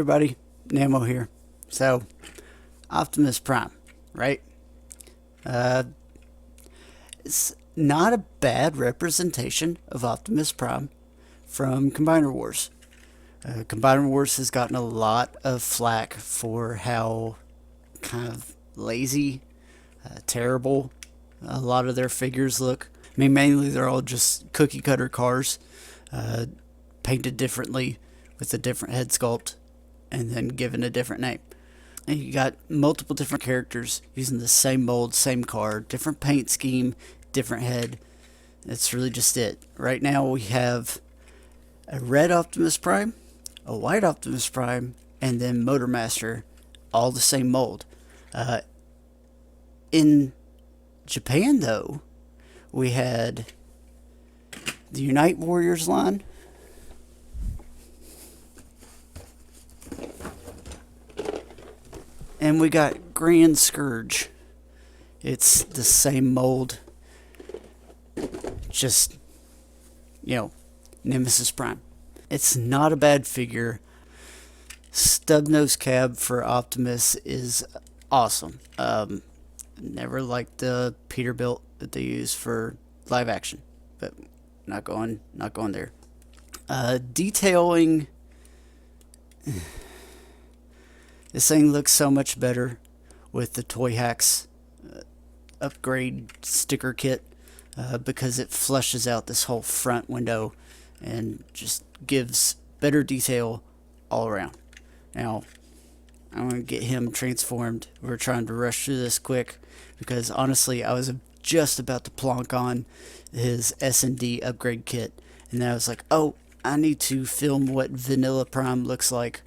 everybody, Namo here. So, Optimus Prime, right? Uh, it's not a bad representation of Optimus Prime from Combiner Wars. Combiner Wars has gotten a lot of flack for how kind of lazy, terrible a lot of their figures look. I mean, mainly they're all just cookie cutter cars, painted differently with a different head sculpt and then given a different name. And you got multiple different characters using the same mold, same car, different paint scheme, different head. That's really just it. Right now we have a red Optimus Prime, a white Optimus Prime, and then Motormaster, all the same mold. In Japan, though, we had the Unite Warriors line, and we got Grand Scourge. It's the same mold, just, Nemesis Prime. It's not a bad figure. Stub nose cab for Optimus is awesome. Never liked the Peterbilt that they use for live action, but not going there. Detailing. This thing looks so much better with the Toy Hacks upgrade sticker kit because it flushes out this whole front window and just gives better detail all around. Now, I'm going to get him transformed. We're trying to rush through this quick because honestly, I was just about to plonk on his SND upgrade kit, and then I was like, oh, I need to film what Vanilla Prime looks like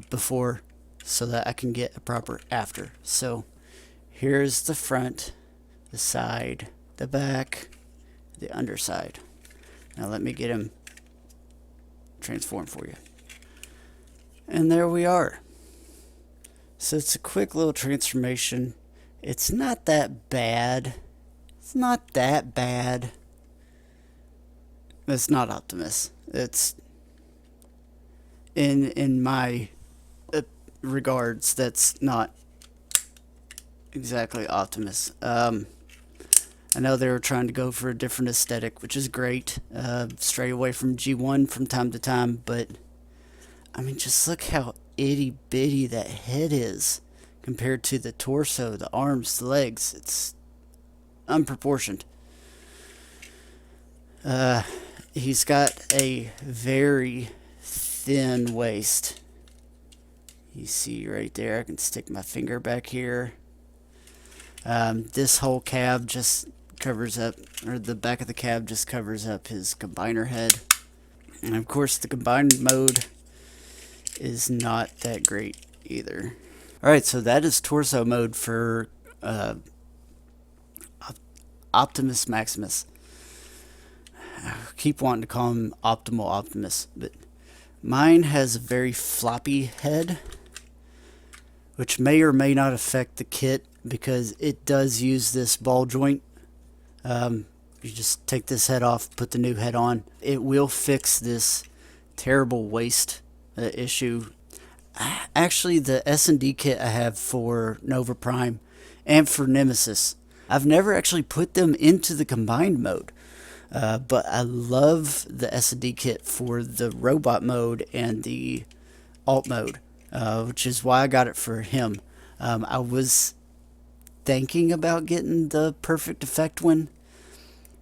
before, so that I can get a proper after. So here's the front, the side, the back, the underside. Now let me get him transformed for you. And there we are. So it's a quick little transformation. It's not that bad. It's not that bad. It's not Optimus. It's in my regards, that's not exactly Optimus. I know they were trying to go for a different aesthetic, which is great. Stray away from G1 from time to time, but I mean, just look how itty bitty that head is compared to the torso, the arms, the legs. It's unproportioned. He's got a very thin waist. You see right there, I can stick my finger back here. This whole cab just covers up, or the back of the cab just covers up his combiner head. And of course the combined mode is not that great either. Alright, so that is torso mode for Optimus Maximus. I keep wanting to call him Optimal Optimus, but mine has a very floppy head, which may or may not affect the kit because it does use this ball joint. You just take this head off, put the new head on. It will fix this terrible waist issue. Actually, the SND kit I have for Nova Prime and for Nemesis, I've never actually put them into the combined mode. But I love the SND kit for the robot mode and the alt mode. Which is why I got it for him. I was thinking about getting the Perfect Effect one,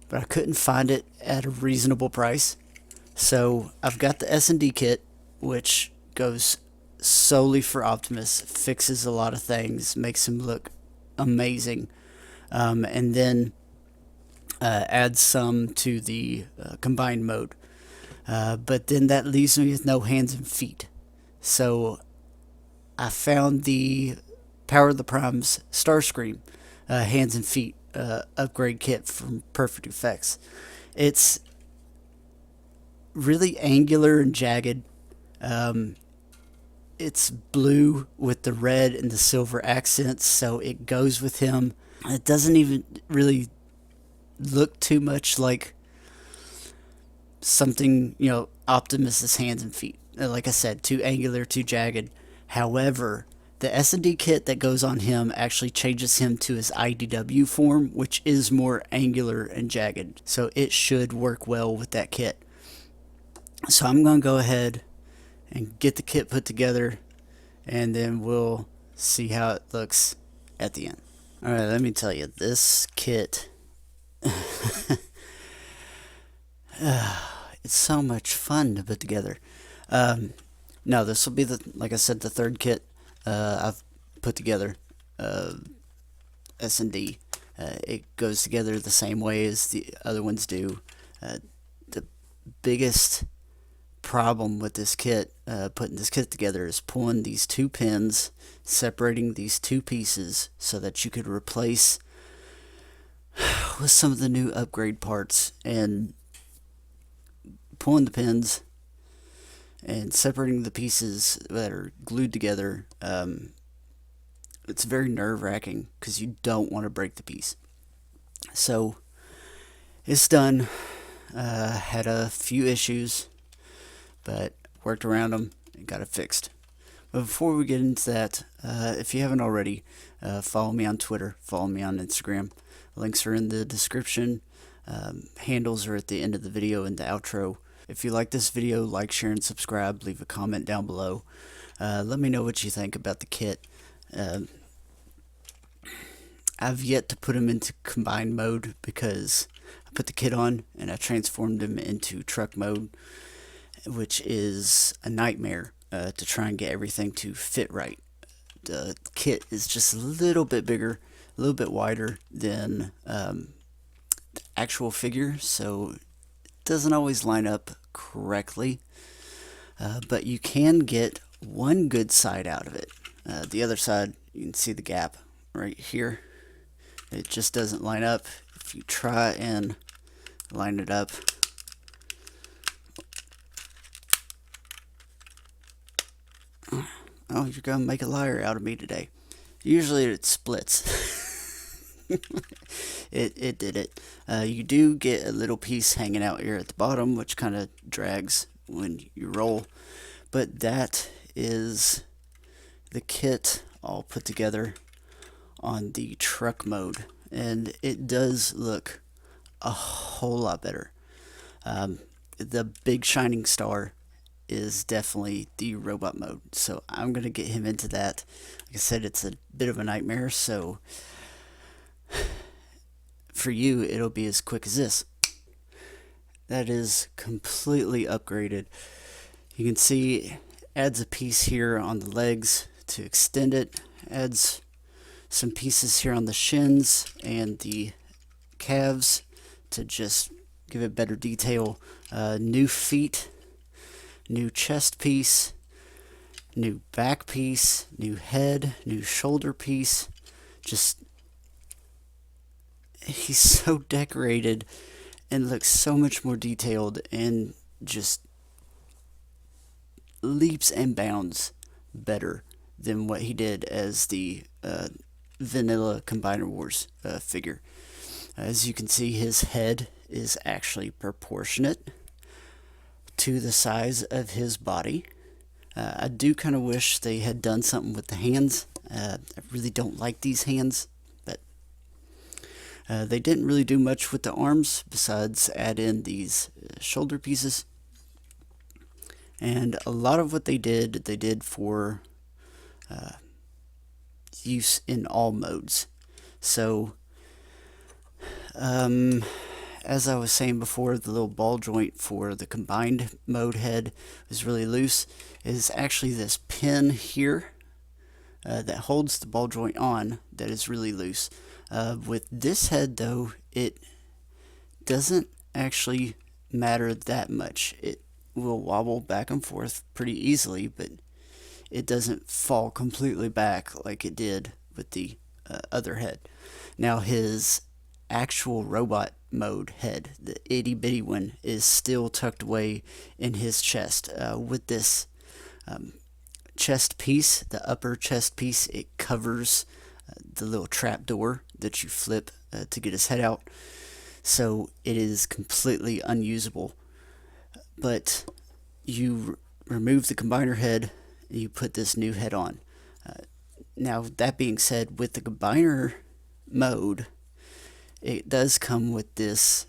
but I couldn't find it at a reasonable price. So I've got the S&D kit, which goes solely for Optimus, fixes a lot of things, makes him look amazing, and then adds some to the combined mode. But then that leaves me with no hands and feet. So I found the Power of the Prime's Starscream hands and feet upgrade kit from Perfect Effects. It's really angular and jagged. It's blue with the red and the silver accents, so it goes with him. It doesn't even really look too much like something, Optimus's hands and feet. like I said, too angular, too jagged. However, the S&D kit that goes on him actually changes him to his IDW form, which is more angular and jagged. So it should work well with that kit. So I'm going to go ahead and get the kit put together, and then we'll see how it looks at the end. Alright, let me tell you, this kit, it's so much fun to put together. No, this will be, like I said, the third kit I've put together. SND. It goes together the same way as the other ones do. The biggest problem with this kit, putting this kit together, is pulling these two pins, separating these two pieces so that you could replace with some of the new upgrade parts, and pulling the pins and separating the pieces that are glued together. It's very nerve-wracking because you don't want to break the piece. So it's done. Had a few issues, but worked around them and got it fixed. But before we get into that, if you haven't already, follow me on Twitter, follow me on Instagram. Links are in the description. Handles are at the end of the video and the outro. If you like this video, like, share, and subscribe. Leave a comment down below. Let me know what you think about the kit. I've yet to put him into combined mode because I put the kit on and I transformed him into truck mode, which is a nightmare to try and get everything to fit right. The kit is just a little bit bigger, a little bit wider than the actual figure, so doesn't always line up correctly, but you can get one good side out of it. The other side, you can see the gap right here. It just doesn't line up. If you try and line it up, oh, you're gonna make a liar out of me today. Usually it splits. It did it. You do get a little piece hanging out here at the bottom, which kind of drags when you roll. But that is the kit all put together on the truck mode. And it does look a whole lot better. The big shining star is definitely the robot mode. So I'm going to get him into that. Like I said, it's a bit of a nightmare, so for you, it'll be as quick as this. That is completely upgraded. You can see adds a piece here on the legs to extend it, adds some pieces here on the shins and the calves to just give it better detail. New feet, new chest piece, new back piece, new head, new shoulder piece. Just, he's so decorated and looks so much more detailed and just leaps and bounds better than what he did as the vanilla Combiner Wars figure. As you can see, his head is actually proportionate to the size of his body. I do kind of wish they had done something with the hands. I really don't like these hands, but they didn't really do much with the arms besides add in these shoulder pieces. And a lot of what they did for use in all modes. So, as I was saying before, the little ball joint for the combined mode head is really loose. It is actually this pin here that holds the ball joint on that is really loose. With this head, though, it doesn't actually matter that much. It will wobble back and forth pretty easily, but it doesn't fall completely back like it did with the other head. Now, his actual robot mode head, the itty bitty one, is still tucked away in his chest. With this chest piece, the upper chest piece, it covers the little trap door that you flip to get his head out, so it is completely unusable. But you remove the combiner head and you put this new head on. Now, that being said, with the combiner mode, it does come with this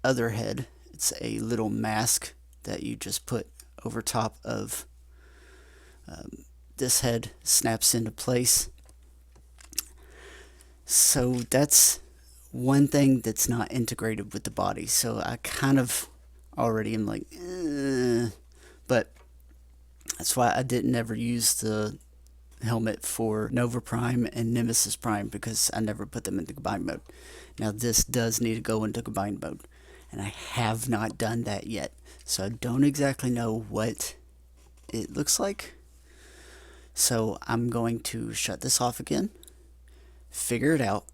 other head. It's a little mask that you just put over top of this head, snaps into place. So that's one thing that's not integrated with the body. So I kind of already am like, but that's why I didn't ever use the helmet for Nova Prime and Nemesis Prime, because I never put them into combined mode. Now this does need to go into combined mode, and I have not done that yet, so I don't exactly know what it looks like. So I'm going to shut this off again, figure it out,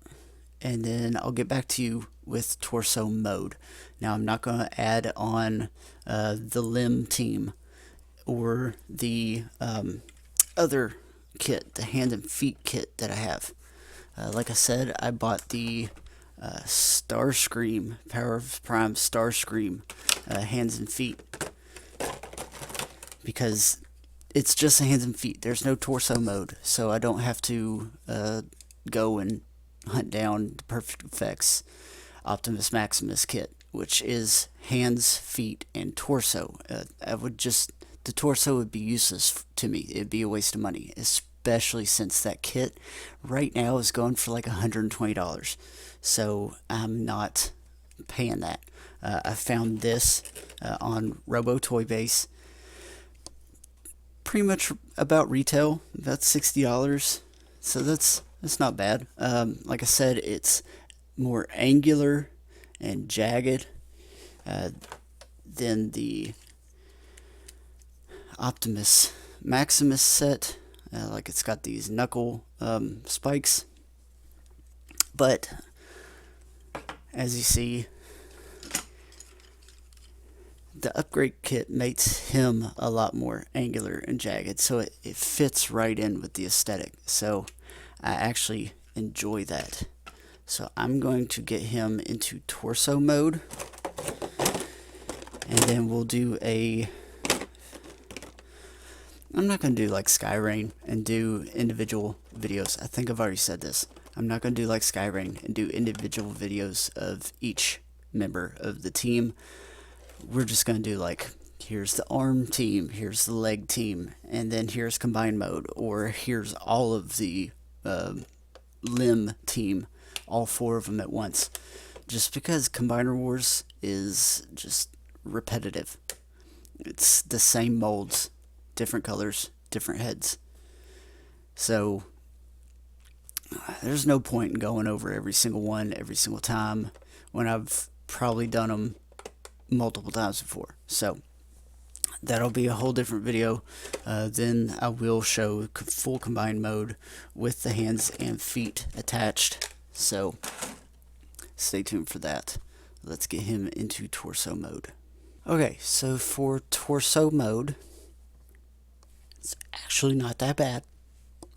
and then I'll get back to you with torso mode. Now I'm not going to add on the limb team or the other kit, the hand and feet kit that I have. Like I said, I bought the Starscream, Power of Prime Starscream hands and feet, because it's just hands and feet. There's no torso mode, so I don't have to go and hunt down the Perfect Effects Optimus Maximus kit, which is hands, feet, and torso. The torso would be useless to me. It'd be a waste of money, especially since that kit right now is going for like $120. So I'm not paying that. I found this on Robo Toy Base, pretty much about retail, about $60. So that's not bad. Like I said, it's more angular and jagged than the Optimus Maximus set. Like it's got these knuckle spikes, but as you see, the upgrade kit makes him a lot more angular and jagged, so it fits right in with the aesthetic. So I actually enjoy that. So I'm going to get him into torso mode, and then we'll do I'm not going to do like Skyrain and do individual videos. I think I've already said this. I'm not going to do like Skyrain and do individual videos of each member of the team. We're just going to do like, here's the arm team, here's the leg team, and then here's combined mode, or here's all of the limb team, all 4 of them at once. Just because Combiner Wars is just repetitive. It's the same molds, different colors, different heads. So there's no point in going over every single one every single time when I've probably done them multiple times before. So that'll be a whole different video. Then I will show full combined mode with the hands and feet attached. So stay tuned for that. Let's get him into torso mode. Okay, so for torso mode, it's actually not that bad.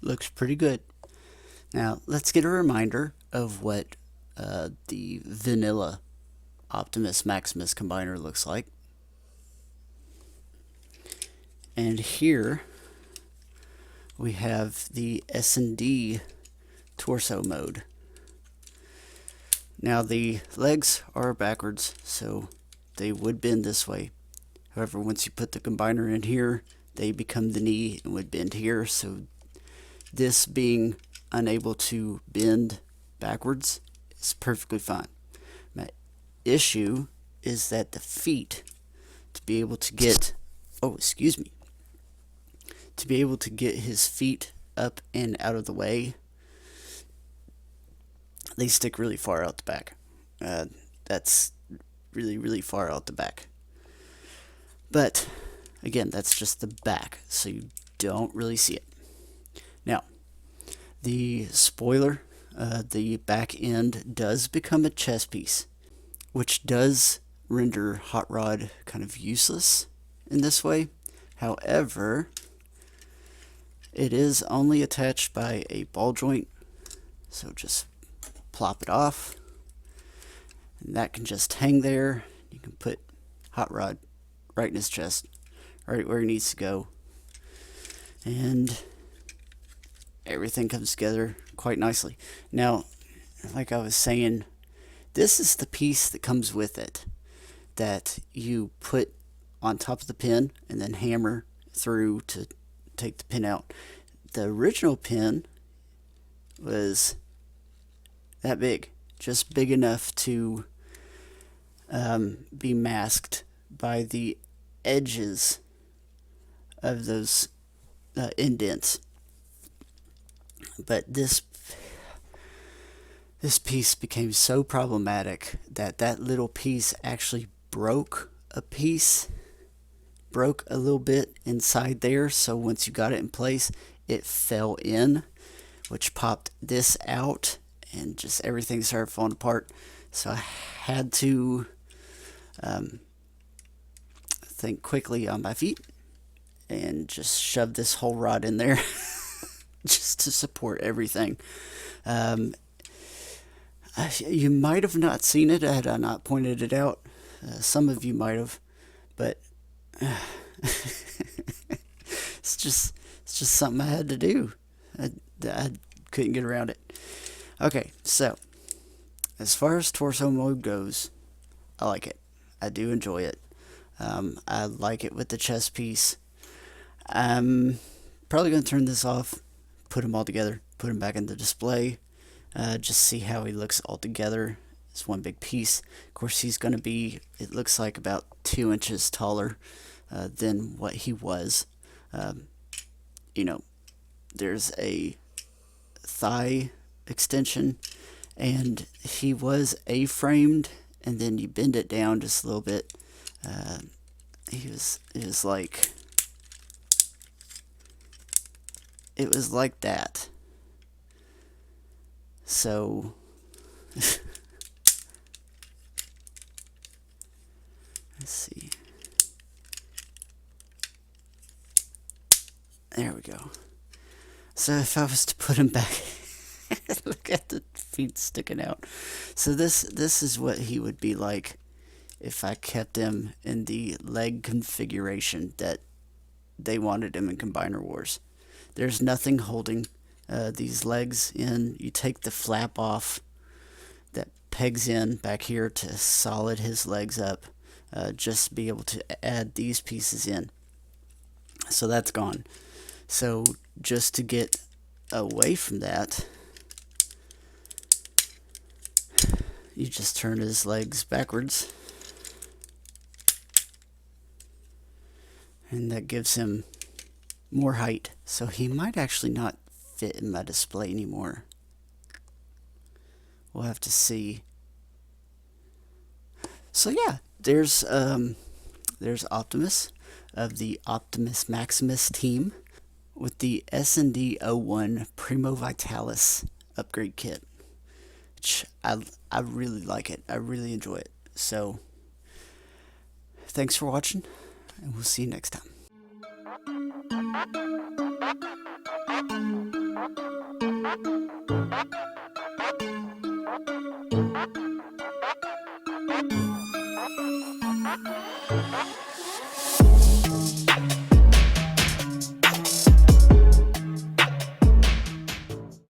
Looks pretty good. Now, let's get a reminder of what the vanilla Optimus Maximus combiner looks like. And here we have the SND torso mode. Now, the legs are backwards, so they would bend this way. However, once you put the combiner in here, they become the knee and would bend here. So this being unable to bend backwards is perfectly fine. My issue is that the feet, to be able to get, to be able to get his feet up and out of the way, they stick really far out the back. That's really, really far out the back. But again, that's just the back, so you don't really see it. Now, the spoiler, the back end does become a chest piece, which does render Hot Rod kind of useless in this way. However, it is only attached by a ball joint, so just plop it off, and that can just hang there. You can put Hot Rod right in his chest, right where he needs to go. And everything comes together quite nicely. Now, like I was saying, this is the piece that comes with it that you put on top of the pin and then hammer through to take the pin out. The original pin was that big, just big enough to be masked by the edges of those indents. But this piece became so problematic that that little piece actually broke a little bit inside there. So once you got it in place, it fell in, which popped this out, and just everything started falling apart. So I had to think quickly on my feet and just shove this whole rod in there just to support everything. You might have not seen it had I not pointed it out. Some of you might have, but it's just something I had to do. I couldn't get around it. Okay, so as far as torso mode goes, I like it. I do enjoy it. I like it with the chest piece. I'm probably going to turn this off, put them all together, put them back in the display, just see how he looks all together. It's one big piece. Of course, he's going to be, it looks like, about 2 inches taller than what he was. You know, there's a thigh extension, and he was A-framed, and then you bend it down just a little bit. It was like that. So let's see. There we go. So if I was to put him back, look at the feet sticking out. So this is what he would be like if I kept him in the leg configuration that they wanted him in Combiner Wars. There's nothing holding these legs in. You take the flap off that pegs in back here to solid his legs up, just to be able to add these pieces in. So that's gone. So just to get away from that, you just turn his legs backwards, and that gives him more height. So he might actually not fit in my display anymore. We'll have to see. So yeah, there's Optimus of the Optimus Maximus team with the SND 01 Primo Vitalis upgrade kit, which I really like it. I really enjoy it. So thanks for watching, and we'll see you next time.